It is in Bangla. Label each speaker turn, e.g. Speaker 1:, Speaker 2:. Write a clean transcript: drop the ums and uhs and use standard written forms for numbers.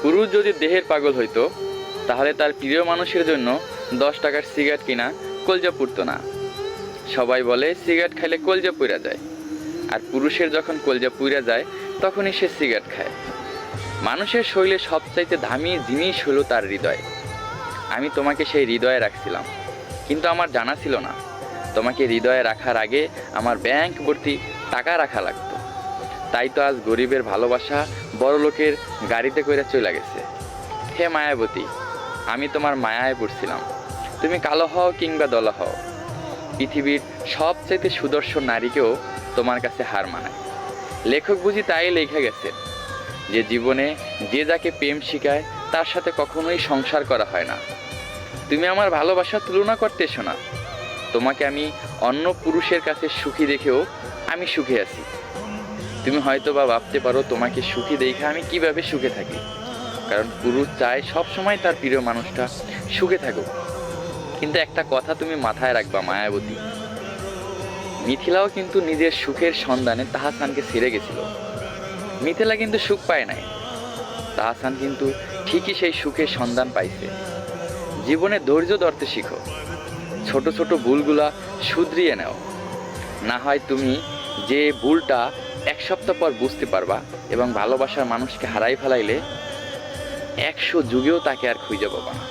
Speaker 1: পুরুষ যদি দেহের পাগল হইতো তাহলে তার প্রিয় মানুষের জন্য 10 টাকার সিগারেট কিনা কলজা পুড়তো না। সবাই বলে সিগারেট খাইলে কলজা পুড়া যায়, আর পুরুষের যখন কলজা পুড়া যায় তখনই সে সিগারেট খায়। মানুষের শরীরে সবচাইতে দামি জিনিস হলো তার হৃদয়। আমি তোমাকে সেই হৃদয়ে রাখছিলাম, কিন্তু আমার জানা ছিল না তোমাকে হৃদয়ে রাখার আগে আমার ব্যাংক ভর্তি টাকা রাখা লাগতো। তাই তো আজ গরিবের ভালোবাসা বড় লোকের গাড়িতে করে চলে গেছে। হে মায়াবতী, আমি তোমার মায়ায় পড়ছিলাম। তুমি কালো হও কিংবা দলা হও, পৃথিবীর সবচাইতে সুদর্শন নারীকেও তোমার কাছে হার মানায়। লেখক বুঝি তাই লেখা গেছে যে জীবনে যে যাকে প্রেম শিখায় তার সাথে কখনোই সংসার করা হয় না। তুমি আমার ভালোবাসার তুলনা করতে এসো না। তোমাকে আমি অন্য পুরুষের কাছে সুখী দেখেও আমি সুখে আছি। তুমি হয়তো বা ভাবতে পারো তোমাকে সুখী দেখে আমি কিভাবে সুখে থাকি, কারণ পুরুষ চায় সবসময় তার প্রিয় মানুষটা সুখে থাকুক। কিন্তু একটা কথা তুমি মাথায় রাখবা মায়াবতী, মিথিলাও কিন্তু নিজের সুখের সন্ধানে তাহসানকে ছেড়ে গেছিল। মিথিলা কিন্তু সুখ পায় নাই, তাহসান কিন্তু ঠিকই সেই সুখের সন্ধান পাইছে। জীবনে ধৈর্য ধরতে শিখো, ছোট ছোট ভুলগুলা শুধরিয়ে নাও। না হয় তুমি যে ভুলটা 1 সপ্তাহ পর বুঝতে পারবা এবং ভালোবাসার মানুষকে হারাই ফেলাইলে 100 যুগেও তাকে আর খুঁজে পাবা না।